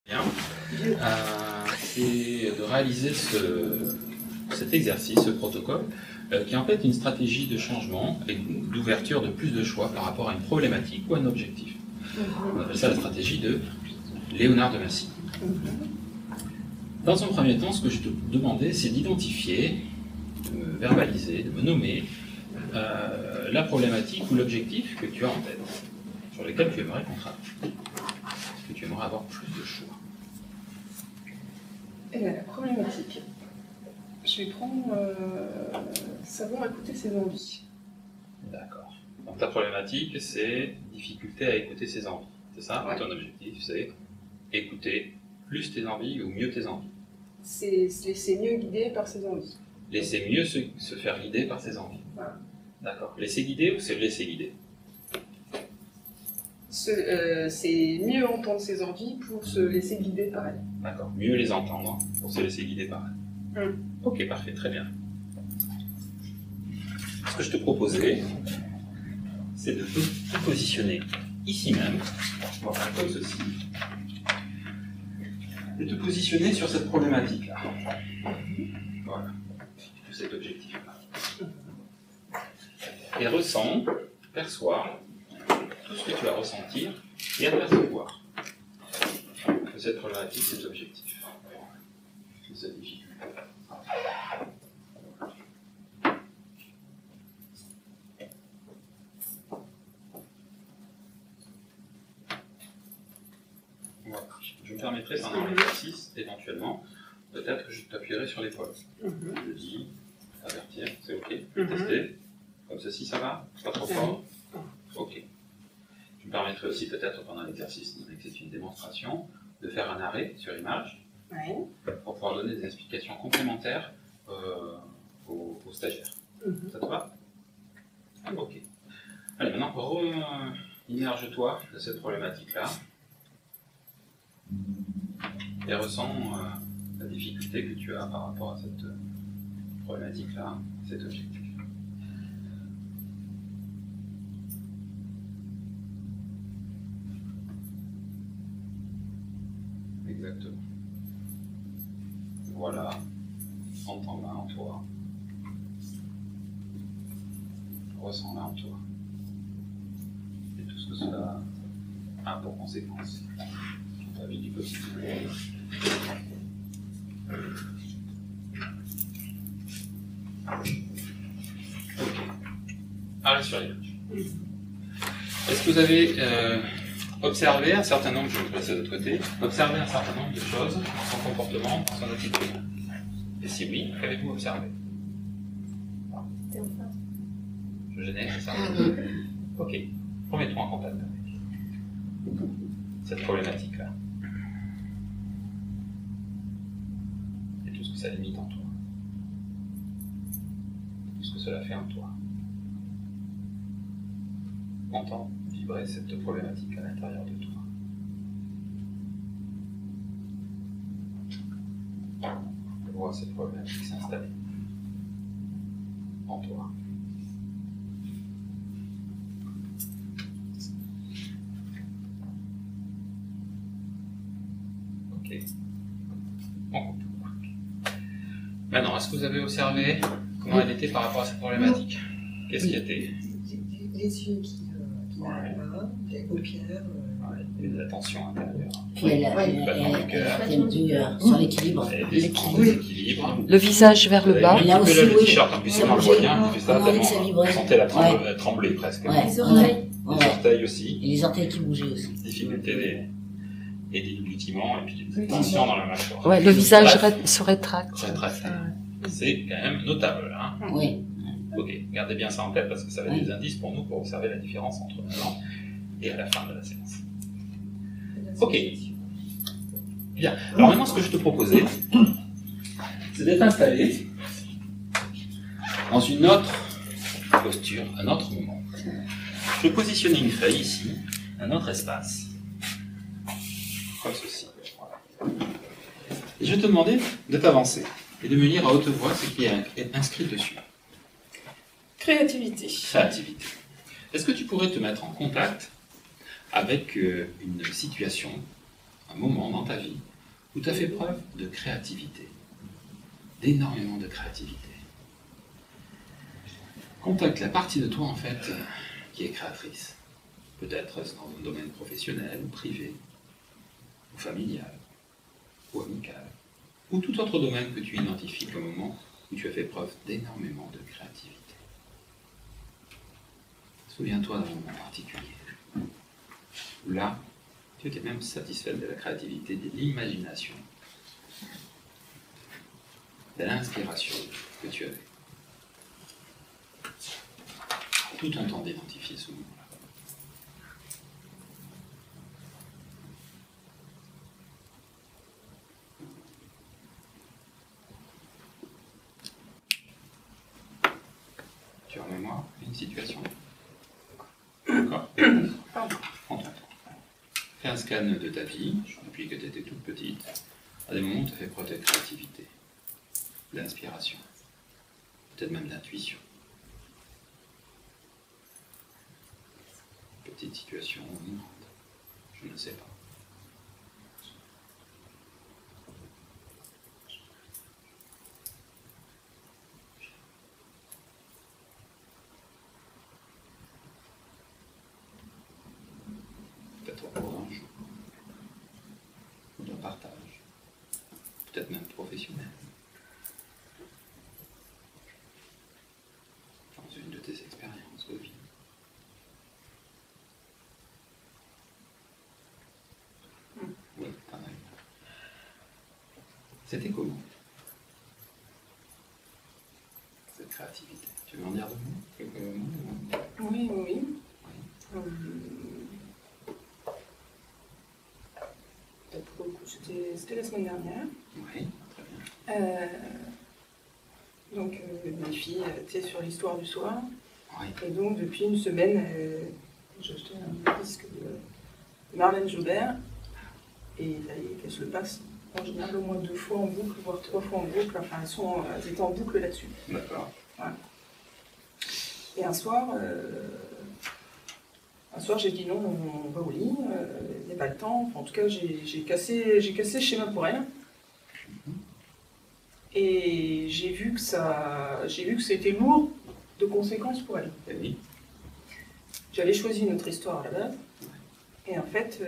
Bien. C'est de réaliser cet exercice, ce protocole, qui est en fait une stratégie de changement et d'ouverture de plus de choix par rapport à une problématique ou à un objectif. On appelle ça la stratégie de Léonard de Vinci. Dans un premier temps, ce que je te demandais, c'est d'identifier, de me verbaliser, de me nommer la problématique ou l'objectif que tu as en tête, sur lequel tu aimerais qu'on travaille, que tu aimerais avoir plus de choix. Et là, la problématique, je vais prendre savoir écouter ses envies. D'accord. Donc ta problématique, c'est difficulté à écouter ses envies. C'est ça? Ouais. Ton objectif, c'est écouter plus tes envies ou mieux tes envies. C'est se laisser mieux guider par ses envies. Laisser mieux se faire guider par ses envies. Voilà. D'accord. Laisser guider ou se laisser guider? C'est mieux entendre ses envies pour se laisser guider par elles. D'accord. Mieux les entendre pour se laisser guider par elles. Ok, parfait, très bien. Ce que je te proposais, c'est de te positionner ici même, voilà, comme ceci, et te positionner sur cette problématique-là. Voilà, sur cet objectif-là. Et ressens, perçois tout ce que tu vas ressentir et à percevoir de cette problématique, cet objectif, de cette difficulté. Voilà. Je me permettrai pendant l'exercice, éventuellement, peut-être que je t'appuierai sur l'épaule. Je dis, avertir, c'est ok, tester. Comme ceci, ça va? Pas trop fort? Ok. Je me permettrai aussi peut-être pendant l'exercice, donné que c'est une démonstration, de faire un arrêt sur image pour pouvoir donner des explications complémentaires aux stagiaires. Ça te va? Ok. Allez, maintenant, immerge-toi de cette problématique-là et ressens la difficulté que tu as par rapport à cette problématique-là, cet objectif. Exactement. Voilà. Entends-la en toi. Ressens-la en toi. Et tout ce que cela a pour conséquence dans ta vie du quotidien. Ok. Arrête sur l'image. Est-ce que vous avez observé un certain nombre, je vais vous passer de l'autre côté, observé un certain nombre de choses dans son comportement, dans son attitude? Et si oui, qu'avez-vous observé? Je gênais, c'est ça? Ok. Remets-toi en contact avec cette problématique-là. Et tout ce que ça limite en toi. Tout ce que cela fait en toi. Entends vibrer cette problématique à l'intérieur de toi. Vois cette problématique s'installer en toi. Ok. On coupe. Maintenant, est-ce que vous avez observé comment elle était par rapport à cette problématique? Qu'est-ce qui était? Les yeux qui n'arrêtent pas, les paupières. Il y a de la tension intérieure. Puis sur l'équilibre. L'équilibre. Le visage vers le bas. Là aussi, le oui. t-shirt, en plus, on le voit bien, il fait ça On a envie que ça tellement. vibre. On sentait la trembler presque. Ouais. Les orteils. Les orteils aussi. Et les orteils qui bougeaient aussi. Difficulté des déglutiments et puis des tensions dans la mâchoire. Ouais, le visage Bref, se rétracte. c'est quand même notable. Hein. Oui. Ok, gardez bien ça en tête parce que ça va être des indices pour nous pour observer la différence entre maintenant et à la fin de la séance. Ok. Bien. Alors maintenant, ce que je te proposais, c'est d'être installé dans une autre posture, un autre moment. Je vais positionner une feuille ici, un autre espace, comme ceci. Voilà. Et je vais te demander de t'avancer et de me lire à haute voix ce qui est inscrit dessus. Créativité. Créativité. Est-ce que tu pourrais te mettre en contact avec une situation un moment dans ta vie où tu as fait preuve de créativité, d'énormément de créativité. Contacte la partie de toi, en fait, qui est créatrice. Peut-être dans un domaine professionnel, ou privé, ou familial, ou amical, ou tout autre domaine que tu identifies comme moment où tu as fait preuve d'énormément de créativité. Souviens-toi d'un moment particulier, où là, tu étais même satisfait de la créativité, de l'imagination, de l'inspiration que tu avais. Tout ton temps d'identifier ce moment-là. Tu as en mémoire une situation? D'accord? Prends ton temps. Fais un scan de ta vie, depuis que tu étais toute petite, à des moments où tu as fait preuve de créativité, d'inspiration, peut-être même d'intuition. Petite situation ou une grande, je ne sais pas. Peut-être au cours d'un jour, ou d'un partage, peut-être même professionnel. Dans une de tes expériences de vie. Oui, t'en as eu. C'était comment, cette créativité? Tu veux en dire deux mots? Quelques mots? Oui, oui, oui. Pour le coup, c'était la semaine dernière. Oui, très bien. Donc, mes filles étaient sur l'histoire du soir. Oui. Et donc, depuis une semaine, j'ai acheté un disque de Marlène Jobert. Et il fallait qu'elles se le passent en général au moins 2 fois en boucle, voire 3 fois en boucle. Enfin, elles étaient en boucle là-dessus. D'accord. Voilà. Et un soir, j'ai dit non, on va au lit, il n'y a pas le temps. Enfin, en tout cas, j'ai cassé le schéma pour elle. Et j'ai vu que c'était lourd de conséquences pour elle. Et oui. J'avais choisi une autre histoire à la base. Et en fait,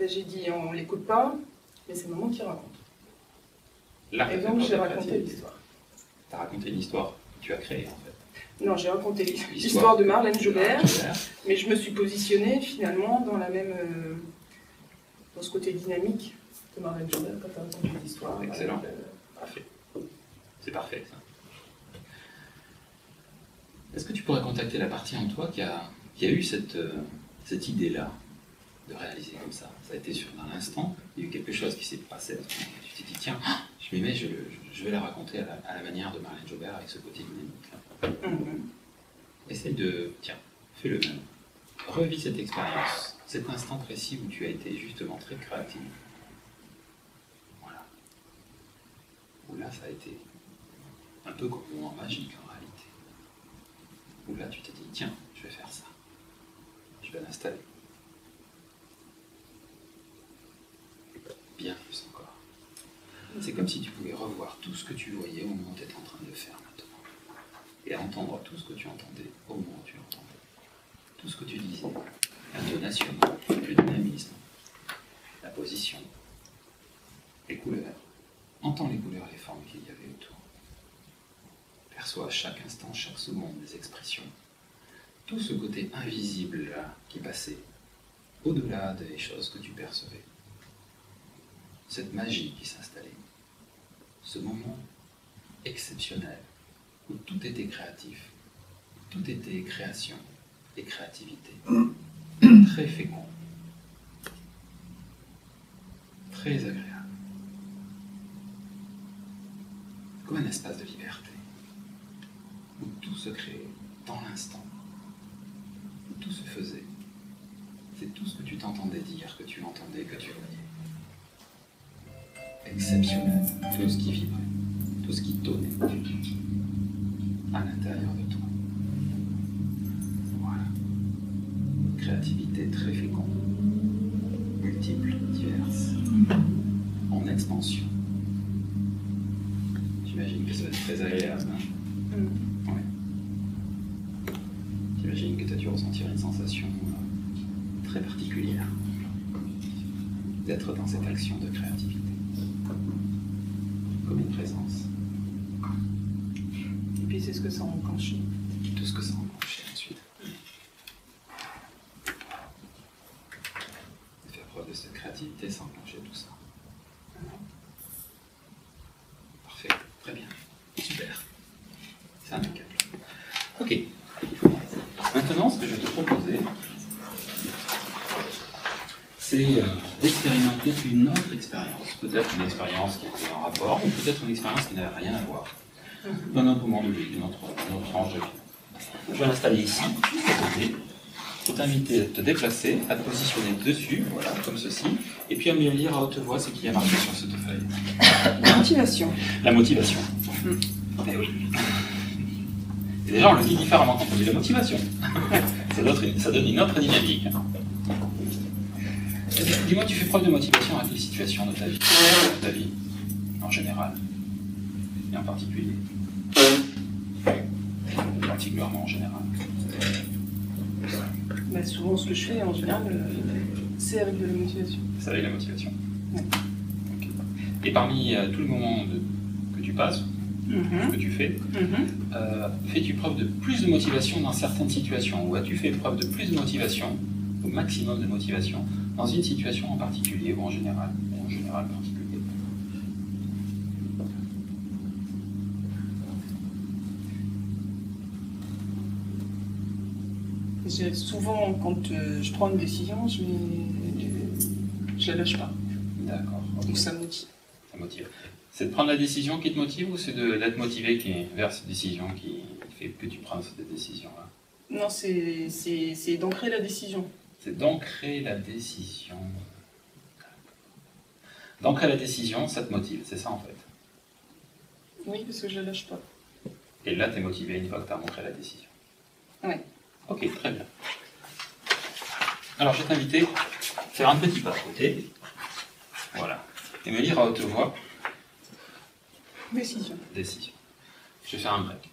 j'ai dit on l'écoute pas, mais c'est maman qui raconte. Là, Et donc j'ai raconté l'histoire. Tu as raconté l'histoire que tu as créée, en fait. Non, j'ai raconté l'histoire de Marlène Jobert, mais je me suis positionnée finalement dans ce côté dynamique de Marlène Jobert quand tu as raconté l'histoire. Excellent. Parfait. C'est parfait, ça. Est-ce que tu pourrais contacter la partie en toi qui a eu cette idée-là de réaliser comme ça? Ça a été dans l'instant, il y a eu quelque chose qui s'est passé. Tu t'es dit, tiens, je m'y mets, je vais la raconter à la manière de Marlène Jobert avec ce côté dynamique. Essaye de, tiens, fais le même. Revis cette expérience, cet instant précis où tu as été justement très créative. Voilà. Où là, ça a été un peu comme un moment magique en réalité. Où là, tu t'es dit, tiens, je vais faire ça. Je vais l'installer. Bien plus encore. C'est comme si tu pouvais revoir tout ce que tu voyais au moment où tu étais en train de le faire maintenant. Et entendre tout ce que tu entendais au moment où tu l'entendais. Tout ce que tu disais. L'intonation, le dynamisme, la position, les couleurs. Entends les couleurs et les formes qu'il y avait autour. Perçois à chaque instant, chaque seconde des expressions. Tout ce côté invisible là qui passait au-delà des choses que tu percevais. Cette magie qui s'installait. Ce moment exceptionnel où tout était créatif, tout était création et créativité. Très fécond, très agréable. Comme un espace de liberté, où tout se créait dans l'instant, où tout se faisait. C'est tout ce que tu t'entendais dire, que tu entendais, que tu voyais. Exceptionnel, tout ce qui vibrait, tout ce qui tonnait à l'intérieur de toi. Voilà. Créativité très féconde, multiples, diverses, en expansion. J'imagine que ça va être très agréable. Hein. Ouais. J'imagine que tu as dû ressentir une sensation très particulière d'être dans cette action de créativité, comme une présence. Et puis c'est ce que ça enclenche. Tout ce que ça enclenche ensuite. Faire preuve de cette créativité sans enclencher tout ça. Parfait, très bien, super. C'est impeccable. Ok. Maintenant, ce que je vais te proposer, c'est d'expérimenter une autre expérience. Peut-être une expérience qui était en rapport, ou peut-être une expérience qui n'avait rien à voir. Dans notre moment de vie, dans notre tranche de vie. Je vais l'installer ici, à côté. Je vais t'inviter à te déplacer, à te positionner dessus, voilà, comme ceci, et puis à me lire à haute voix ce qui est marqué sur cette feuille. La motivation. La motivation. Eh oui. Et déjà, on le dit différemment quand on dit la motivation. Ça donne une autre dynamique. Dis-moi, tu fais preuve de motivation à quelle situation de ta vie? De ta vie, en général. Et en particulier. Particulièrement en général. Bah, souvent, ce que je fais, en général, c'est avec de la motivation. C'est avec la motivation. Ouais. Okay. Et parmi tous les moments que tu passes, que tu fais, fais-tu preuve de plus de motivation dans certaines situations? Ou as-tu fait preuve de plus de motivation, au maximum de motivation, dans une situation en particulier ou en général? Ou en général particulier. Souvent, quand je prends une décision, je la lâche pas. D'accord. Okay. Donc ça motive. Ça motive. C'est de prendre la décision qui te motive ou c'est d'être motivé vers cette décision qui fait que tu prends cette décision-là? Non, c'est d'ancrer la décision. C'est d'ancrer la décision. D'ancrer la décision, ça te motive, c'est ça en fait? Oui, parce que je la lâche pas. Et là, tu es motivé une fois que tu as ancré la décision. Oui. Ok, très bien. Alors, je vais t'inviter à faire un petit pas de côté. Voilà. Et me lire à haute voix. Décision. Décision. Je vais faire un break.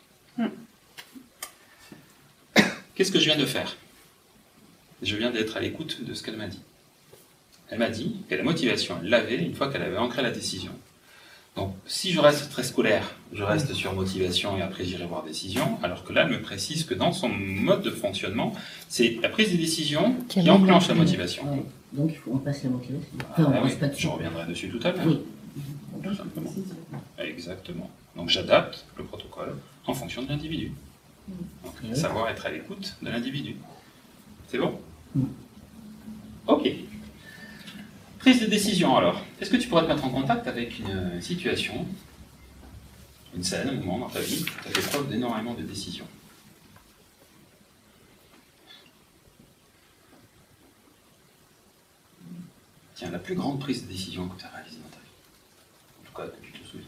Qu'est-ce que je viens de faire? Je viens d'être à l'écoute de ce qu'elle m'a dit. Elle m'a dit que la motivation, elle l'avait une fois qu'elle avait ancré la décision. Donc, si je reste très scolaire, je reste sur motivation et après j'irai voir décision, alors que là, elle me précise que dans son mode de fonctionnement, c'est la prise de décision qui enclenche la motivation. Ouais. Donc, il faut qu'on passe la motivation. Oui, je reviendrai dessus tout à l'heure. Oui. Tout simplement. Exactement. Donc, j'adapte le protocole en fonction de l'individu. Donc, savoir être à l'écoute de l'individu. C'est bon? Ok. Prise de décision alors. Est-ce que tu pourrais te mettre en contact avec une situation, une scène, un moment dans ta vie où tu as fait preuve d'énormément de décisions? Tiens, la plus grande prise de décision que tu as réalisée dans ta vie. En tout cas, que tu te souviens.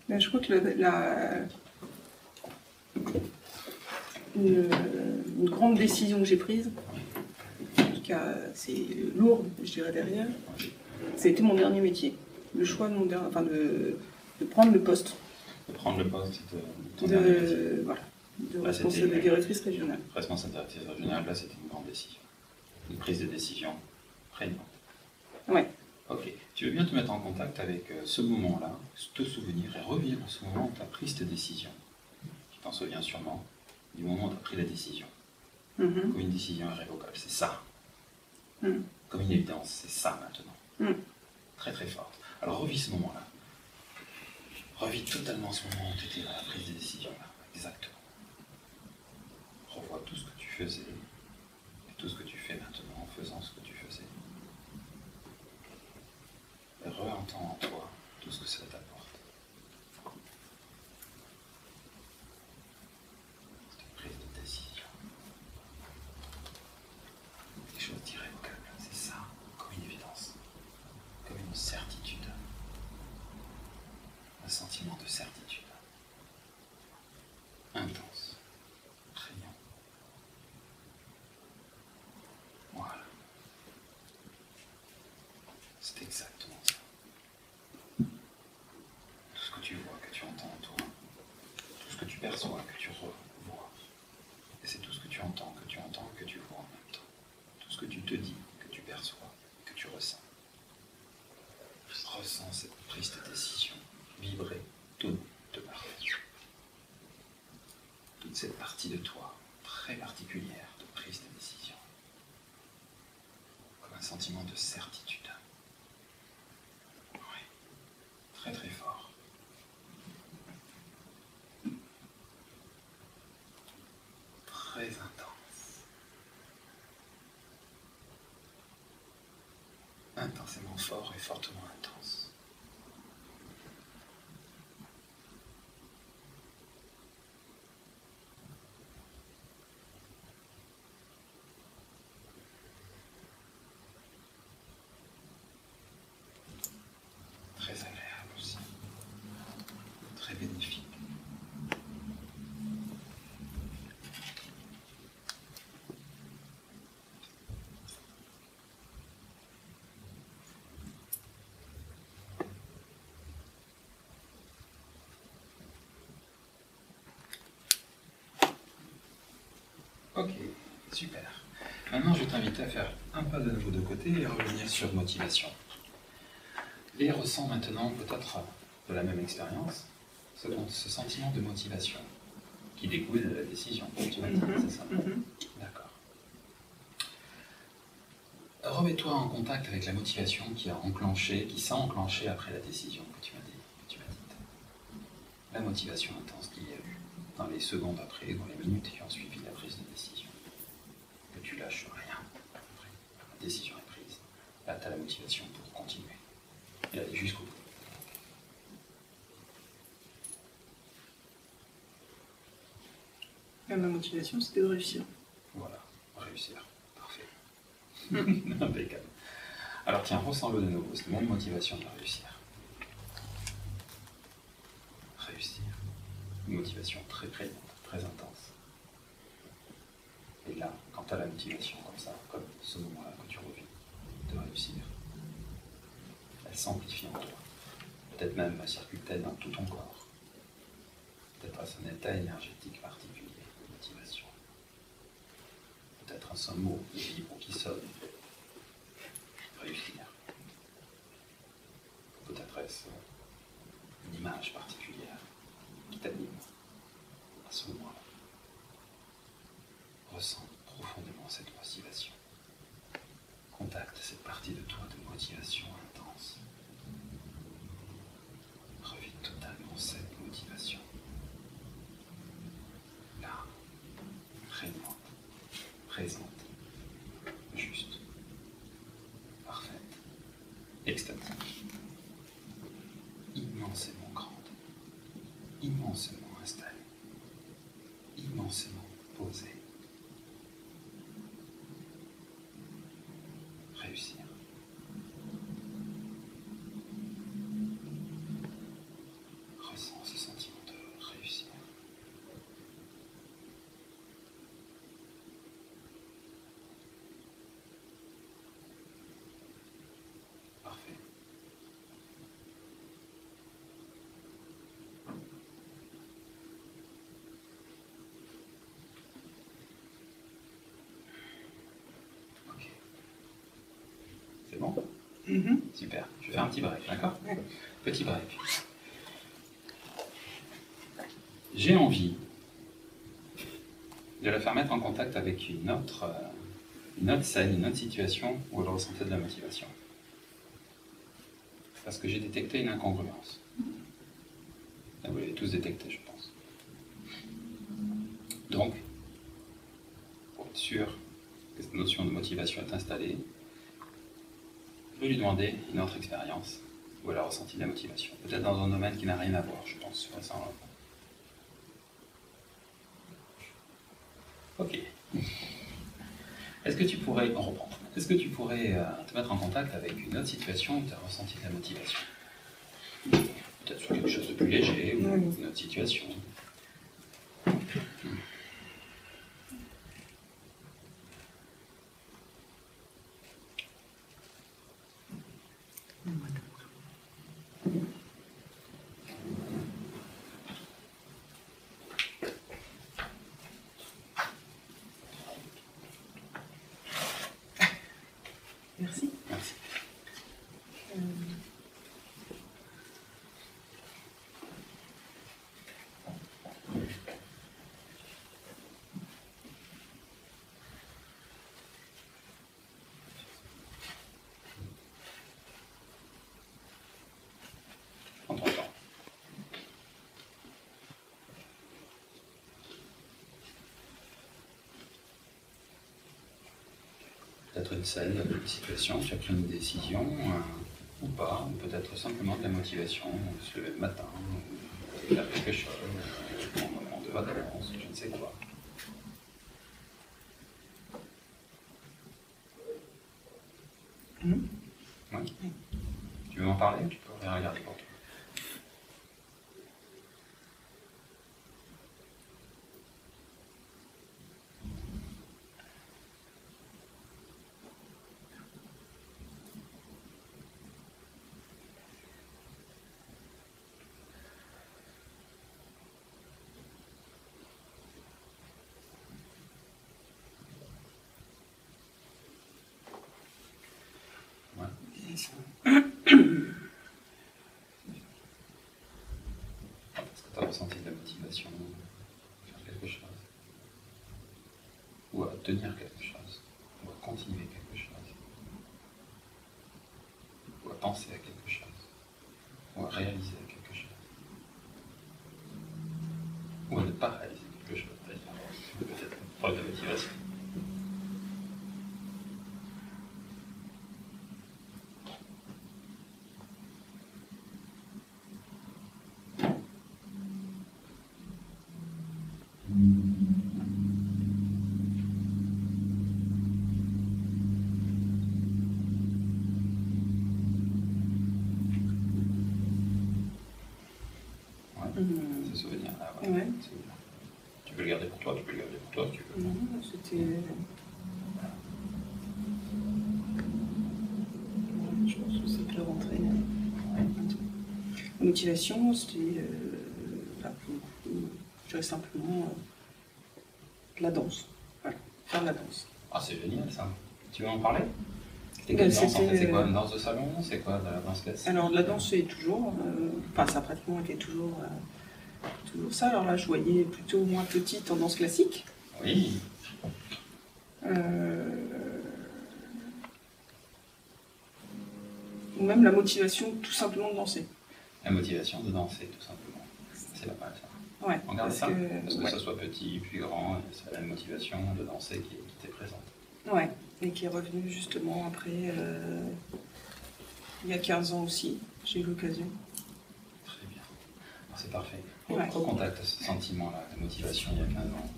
Ben, je crois que une grande décision que j'ai prise, en tout cas c'est lourde, je dirais derrière, ça a été mon dernier métier. Le choix de mon dernier, enfin de prendre le poste. De prendre le poste Voilà, de là, responsable directrice régionale. Responsable directrice régionale, là c'était une grande décision. Une prise de décision prégnante. Ouais. Ok. Tu veux bien te mettre en contact avec ce moment-là, te souvenir et revivre ce moment où tu as pris cette décision. Tu t'en souviens sûrement du moment où tu as pris la décision. Comme une décision irrévocable, c'est ça. Comme une évidence, c'est ça maintenant. Très très forte. Alors revis ce moment-là. Revis totalement ce moment où tu étais dans la prise de décision, là, exactement. Revois tout ce que tu faisais, et tout ce que tu fais maintenant en faisant ce que tu faisais. Et re-entends en toi tout ce que cela t'apporte. C'est une prise de décision. Des choses irrévocables, c'est ça, comme une évidence, comme une certitude. Un sentiment de certitude. Intense, prégnant. Voilà. C'est exactement ça. Tout ce que tu vois, que tu entends en toi, tout ce que tu perçois, que tu revois. Et c'est tout ce que tu entends, que tu vois en même temps. Tout ce que tu te dis, que tu perçois, que tu ressens. Ressens cette prise de décision, vibrer toute de partout. Toute cette partie de toi, très particulière de prise de décision. Comme un sentiment de certitude. Oui, très très fort. Très intense. Intensément fort et fortement intense. Très agréable aussi. Très bénéfique. Ok, super. Maintenant, je vais t'inviter à faire un pas de nouveau de côté et revenir sur motivation. Et ressens maintenant peut-être de la même expérience ce sentiment de motivation qui découle de la décision. Tu m'as dit, c'est ça? D'accord. Remets-toi en contact avec la motivation qui s'est enclenchée après la décision que tu m'as dite. La motivation intense qu'il y a eu dans les secondes après, dans les minutes qui ont suivi la prise de décision. Que tu lâches rien. Après, la décision est prise. Là, tu as la motivation pour continuer. Et aller jusqu'au bout. Ma motivation, c'était de réussir. Voilà, réussir. Parfait. Impeccable. Alors tiens, ressens-le de nouveau. C'est mon motivation de réussir. Réussir. Une motivation très prégnante, très intense. Et là, quand tu as la motivation comme ça, comme ce moment-là que tu revis, de réussir, elle s'amplifie en toi. Peut-être même circule-t-elle dans tout ton corps. Peut-être à son état énergétique particulier de motivation. Peut-être un seul mot qui vibre ou qui sonne. Réussir. Peut-être est-ce une image particulière qui t'anime à ce moment-là. Ressens profondément cette motivation. Contacte cette partie de toi de motivation intense. Revis totalement cette motivation. Là, prégnante, présente, juste, parfaite, extatique, immensément grande, immensément installée, immensément posée. Réussir. Ressens ce sentiment de réussir. Parfait. Ok. C'est bon? Super. Je vais faire un petit break, d'accord? Petit break. J'ai envie de la faire mettre en contact avec une autre scène, une autre situation où elle ressentait de la motivation. Parce que j'ai détecté une incongruence. Vous l'avez tous détecté, je pense. Donc, pour être sûr que cette notion de motivation est installée, je vais lui demander une autre expérience où elle a ressenti de la motivation. Peut-être dans un domaine qui n'a rien à voir, je pense, vraisemblablement. Ok. Est-ce que tu pourrais, on reprend, est-ce que tu pourrais te mettre en contact avec une autre situation où tu as ressenti de la motivation? Peut-être sur quelque chose de plus léger ou une autre situation. Merci. Merci. En ton temps. Peut-être une scène, une situation, tu as pris une décision, ou pas, ou peut-être simplement de la motivation, se lever le matin, ou faire quelque chose, un moment de vacances, je ne sais quoi. Oui. Tu veux m'en parler ou tu peux regarder pour toi? Est-ce que tu as ressenti de la motivation à faire quelque chose? Ou à obtenir quelque chose? Ou à continuer quelque chose? Ou à penser à quelque chose? Ou à réaliser quelque chose? Ou à ne pas réaliser quelque chose, d'ailleurs. Peut-être un problème de motivation. Ce souvenir-là, ouais. Ouais. Tu peux le garder pour toi, tu peux le garder pour toi, si tu veux. Non, c'était. Je pense que c'est que le rentrée. La motivation, c'était. Je dirais simplement de la danse. Voilà, faire de la danse. Ah, c'est génial ça. Tu veux en parler? C'était quelle danse en fait? C'est quoi, une danse de salon? C'est quoi, de la danse classique? Alors, de la danse, c'est toujours. Enfin, ça a pratiquement été toujours ça. Alors là, je voyais plutôt moins petite en danse classique. Oui. Ou même la motivation tout simplement de danser. La motivation de danser, tout simplement. C'est pas mal ça. Ouais, On garde ça, parce que ouais. ça soit petit, puis grand, c'est la même motivation de danser qui était présente. Ouais, et qui est revenue justement après, il y a 15 ans aussi, j'ai eu l'occasion. Très bien. C'est parfait. Ouais. Recontacte ce sentiment-là, la motivation il y a 15 ans.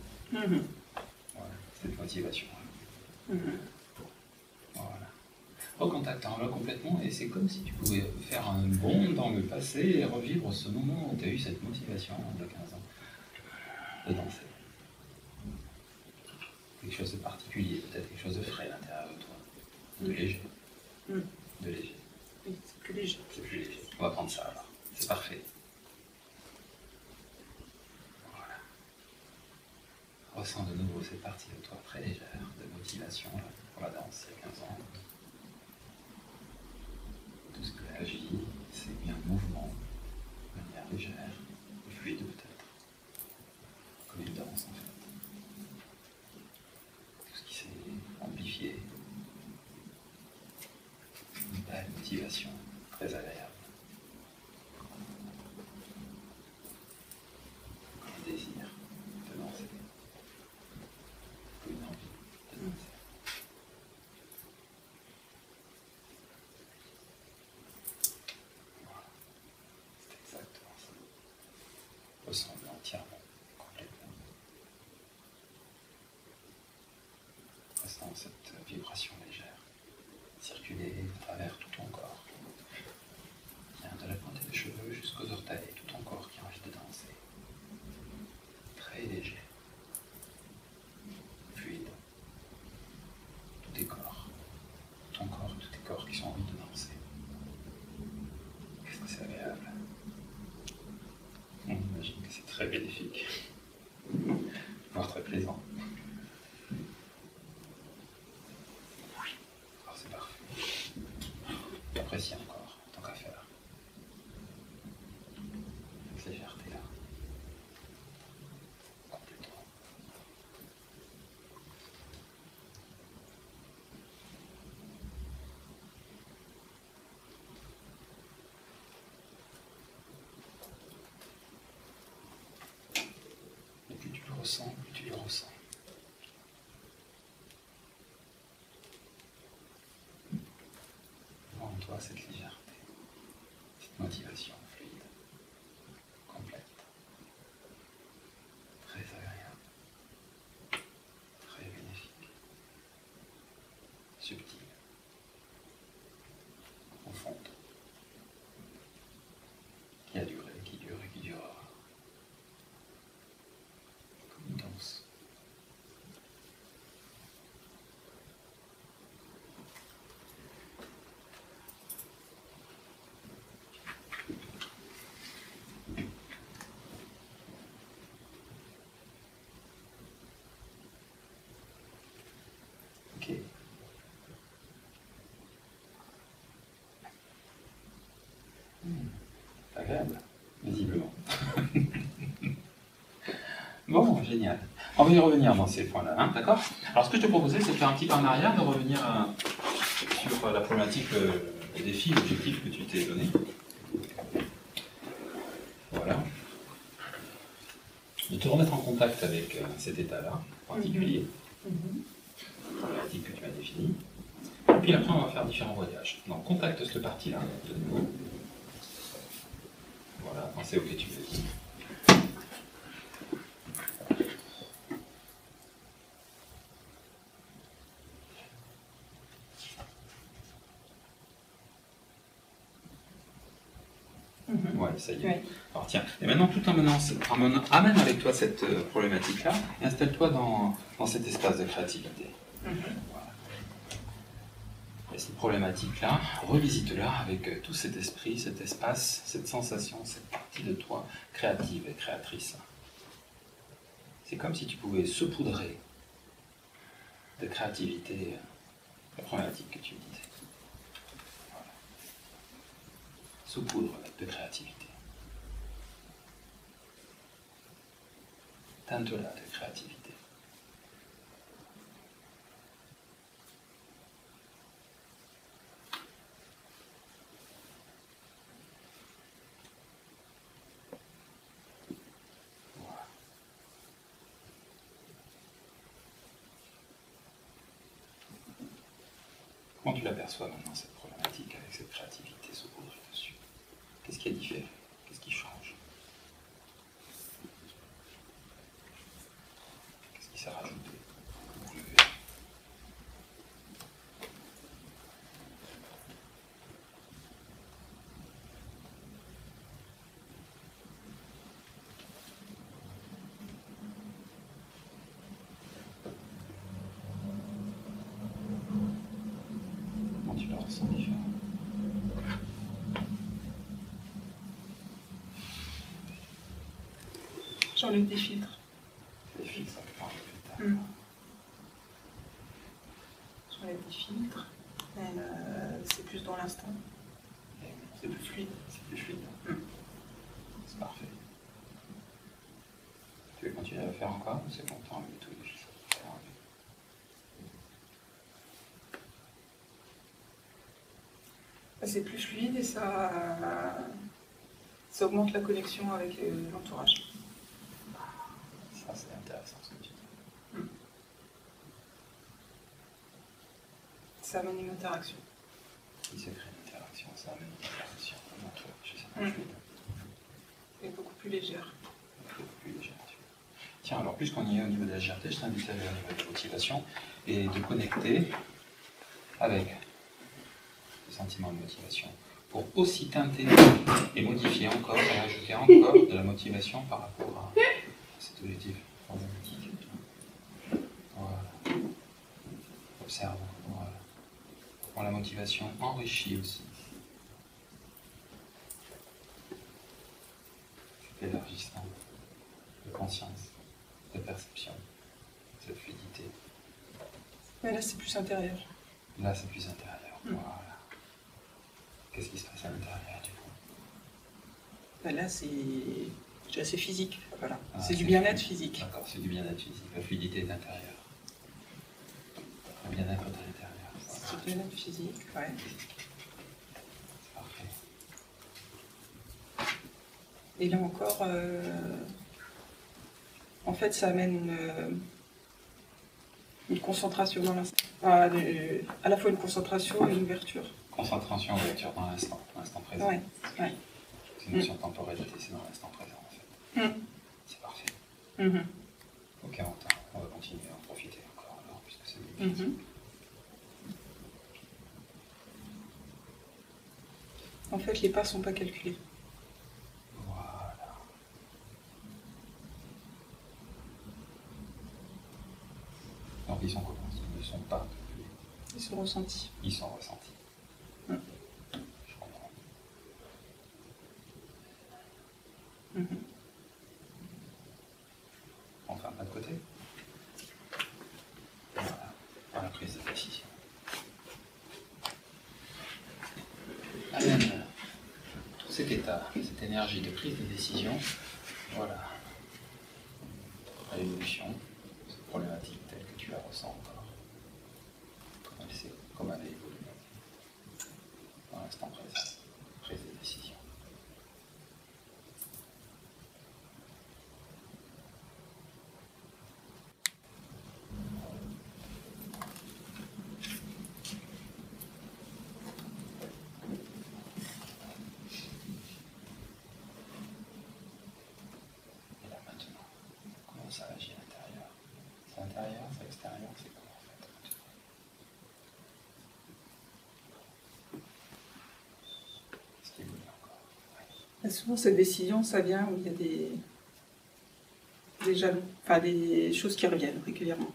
Voilà, cette motivation. Voilà. Recontacte-le complètement et c'est comme si tu pouvais faire un bond dans le passé et revivre ce moment où tu as eu cette motivation il y a 15 ans de danser. Quelque chose de particulier, peut-être quelque chose de frais à l'intérieur de toi, de léger. De léger. Oui, c'est plus léger. C'est plus léger. On va prendre ça alors. C'est parfait. Voilà. Ressens de nouveau cette partie de toi très légère, de motivation là, pour la danse il y a 15 ans. Tout ce qui agit, c'est bien le mouvement, de manière légère, fluide peut-être, comme une danse en fait. Tout ce qui s'est amplifié, une belle motivation, très agréable. apprécies encore, tant qu'à faire. Cette légèreté-là. Complètement. Et plus tu le ressens, plus tu le ressens. En toi, cette légèreté, cette motivation fluide, complète, très agréable, très bénéfique, subtile, profonde, qui a duré, qui dure et qui durera, comme une danse. Ok. Agréable, visiblement. Bon, génial. On va y revenir dans ces points-là, hein, d'accord? Alors, ce que je te proposais, c'est de faire un petit pas en arrière, de revenir sur la problématique, le défi, l'objectif que tu t'es donné. Voilà. De te remettre en contact avec cet état-là, particulier, problématique que tu as définie. Et puis après, on va faire différents voyages. Donc, contacte cette partie-là, de nouveau. Voilà, quand c'est OK, tu me le dis. Ouais, ça y est. Ouais. Alors tiens, et maintenant tout en menant, amène avec toi cette problématique-là, et installe-toi dans cet espace de créativité. Voilà. Et cette problématique-là, revisite-la avec tout cet esprit, cet espace, cette sensation, cette partie de toi créative et créatrice. C'est comme si tu pouvais saupoudrer de créativité la problématique que tu me disais. Voilà. Saupoudre de créativité. Teinte-la de créativité. Voilà. Comment tu l'aperçois maintenant, cette problématique, avec cette créativité saupoudrée dessus? Qu'est-ce qui est différent? Qu'est-ce qui change? Qu'est-ce qui s'est rajouté? Comment tu la ressens différent? J'enlève des filtres. Les filtres, ça peut parler. J'enlève des filtres. C'est plus dans l'instant. C'est plus fluide. C'est plus fluide. C'est parfait. Tu veux continuer à le faire encore? C'est bon, t'as enlevé tous les filtres. C'est plus fluide et ça augmente la connexion avec l'entourage. Ça, c'est intéressant ce que tu dis. Ça amène une interaction. Il se crée une interaction, ça amène une interaction. C'est plus fluide. Et beaucoup plus légère. Beaucoup plus légère. Tiens, alors puisqu'on y est au niveau de la légèreté, je t'invite à aller au niveau de la motivation et de connecter avec le sentiment de motivation pour aussi teinter et modifier encore et ajouter encore de la motivation par rapport à cet objectif problématique. Voilà. Observe. Voilà. Pour la motivation enrichie aussi. Élargissement de conscience, de perception, cette fluidité. Mais là, c'est plus intérieur. Là, c'est plus intérieur. Voilà. Qu'est-ce qui se passe à l'intérieur du coup? Ben là, c'est physique. Voilà. Ah, c'est du bien-être physique. D'accord, c'est du bien-être physique, la fluidité d'intérieur. Le bien-être de l'intérieur. C'est du bien-être physique, ouais. C'est parfait. Et là encore, en fait, ça amène une concentration dans l'instant. À la fois une concentration et une ouverture. Concentration, ouverture dans l'instant présent. Ouais, ouais. C'est une notion de temporalité, c'est dans l'instant présent en fait. C'est parfait. Ok, on va continuer à en profiter encore alors, puisque c'est magnifique. En fait, les pas ne sont pas calculés. Voilà. Donc ils sont comment? Ils ne sont pas calculés. Ils sont ressentis. Ils sont ressentis. Je comprends. Enfin, pas de côté. Voilà, par la prise de décision. Amène tout cet état, cette énergie de prise de décision, voilà, à l'évolution, cette problématique telle que tu la ressens encore, comme elle évolue dans l'instant présent, prise de décision. Et là maintenant, comment ça agit à l'intérieur? C'est l'intérieur, c'est l'extérieur, c'est comment en fait? Ce qui évolue encore. Et souvent, cette décision, ça vient où il y a des jalons, enfin des choses qui reviennent régulièrement.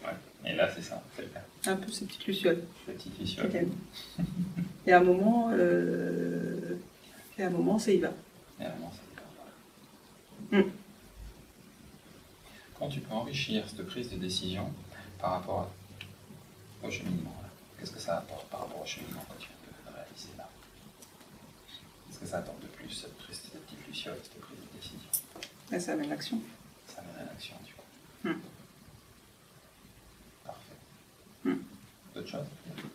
Ouais, et là c'est ça, c'est le cas. Un peu ces petites lucioles Petite qui visuelle. viennent. Et à un moment, ça y va. Et vraiment, c'est bien. Quand tu peux enrichir cette prise de décision par rapport au cheminement, là, qu'est-ce que ça apporte par rapport au cheminement que tu viens de réaliser là? Qu'est-ce que ça apporte de plus, cette petite luciole, cette prise de décision? Et ça amène l'action. Ça mène à l'action, du coup. Parfait. D'autres choses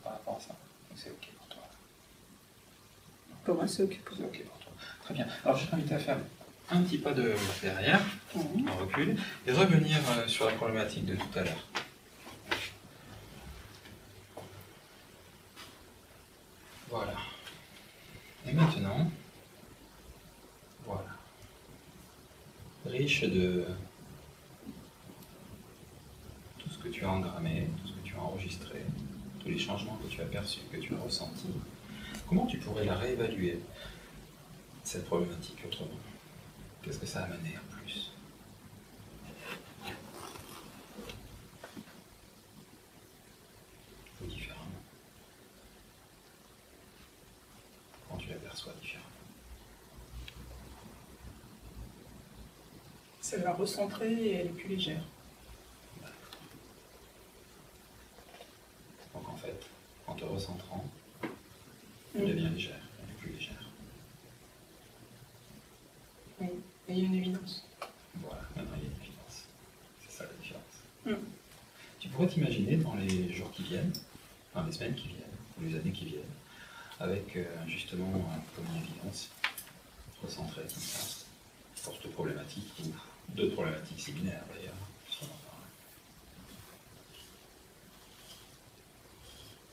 par rapport à ça? Donc c'est OK pour toi? Pour moi, c'est OK pour C'est moi. OK pour toi. Très bien. Alors je t'invite à faire un petit pas de derrière, en recul, et revenir sur la problématique de tout à l'heure. Voilà. Et maintenant, voilà. Riche de tout ce que tu as engrammé, tout ce que tu as enregistré, tous les changements que tu as perçus, que tu as ressentis, comment tu pourrais la réévaluer, cette problématique autrement? Qu'est-ce que ça a amené en plus? Ou différemment? Comment tu l'aperçois différemment? Ça va recentrer et elle est plus légère. Donc en fait, en te recentrant, elle devient légère, elle est plus légère. Oui, et il y a une évidence. Voilà, maintenant il y a une évidence. C'est ça la différence. Tu pourrais t'imaginer dans les jours qui viennent, dans les semaines qui viennent, ou les années qui viennent, avec justement comme une évidence, recentrer comme ça, pour cette problématique, ou deux problématiques similaires d'ailleurs, si on en parle.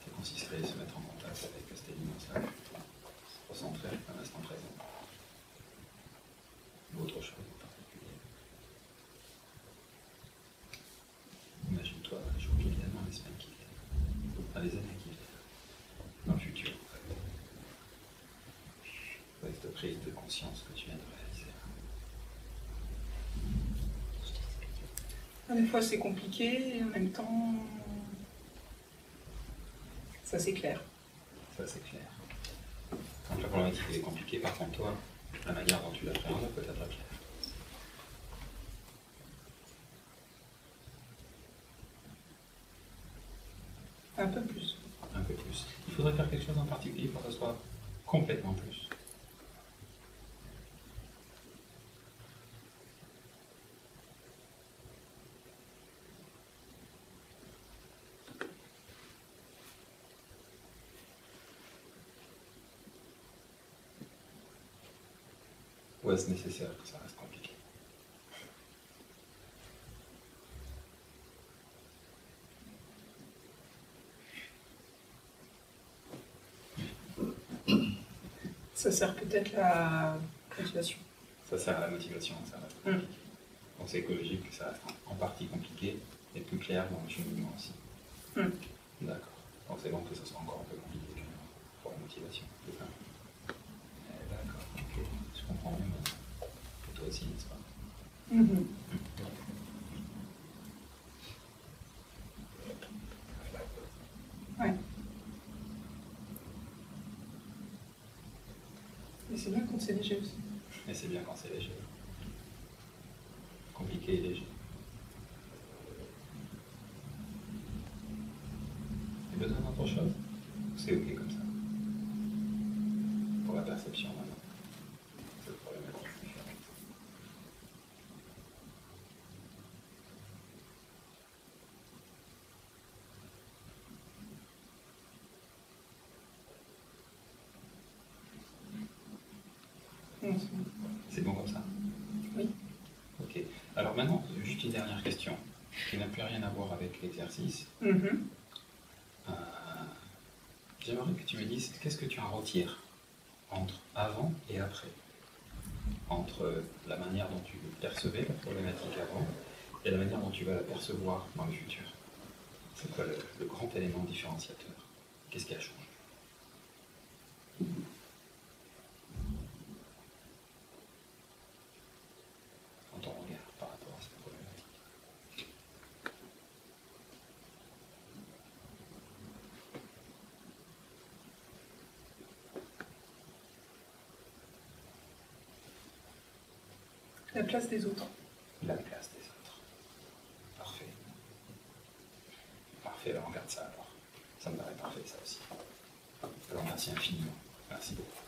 Ça consisterait à se mettre en contact avec cette évidence-là, recentrer à l'instant présent. Ou autre chose en particulier. Imagine-toi dans les jours qui viennent, dans les semaines qui viennent, dans les années qui viennent, dans le futur en fait. Avec cette prise de conscience que tu viens de réaliser. Des fois, c'est compliqué et en même temps, ça s'éclaire. Ça c'est clair. Donc la problématique est compliquée, par contre toi, la manière dont tu l'appréhendes peut être claire. Un peu plus. Un peu plus. Il faudrait faire quelque chose en particulier pour que ça soit complètement plus. Ou est-ce nécessaire que ça reste compliqué? Ça sert peut-être la motivation. Ça sert à la motivation, ça reste compliqué. Donc c'est écologique que ça reste en partie compliqué et plus clair dans le cheminement aussi. D'accord. Donc c'est bon que ça soit encore un peu compliqué pour la motivation. C'est ça. D'accord, ok. Je comprends mieux maintenant. Et toi aussi, n'est-ce pas? Ouais. Mais c'est bien quand c'est léger aussi. Et c'est bien quand c'est léger. Compliqué et léger. Tu as besoin d'autre chose? C'est ok comme ça. Pour la perception maintenant. C'est le problème. C'est bon comme ça? Oui. Ok. Alors maintenant, juste une dernière question, qui n'a plus rien à voir avec l'exercice. J'aimerais que tu me dises, qu'est-ce que tu en retires entre avant et après? Entre la manière dont tu percevais la problématique avant et la manière dont tu vas la percevoir dans le futur. C'est quoi le grand élément différenciateur? Qu'est-ce qui a changé? Dans ton regard par rapport à cette problématique. La place des autres. La place des autres. Parfait. Parfait, alors on regarde ça alors. Ça me paraît parfait ça aussi. Alors merci infiniment. Merci beaucoup.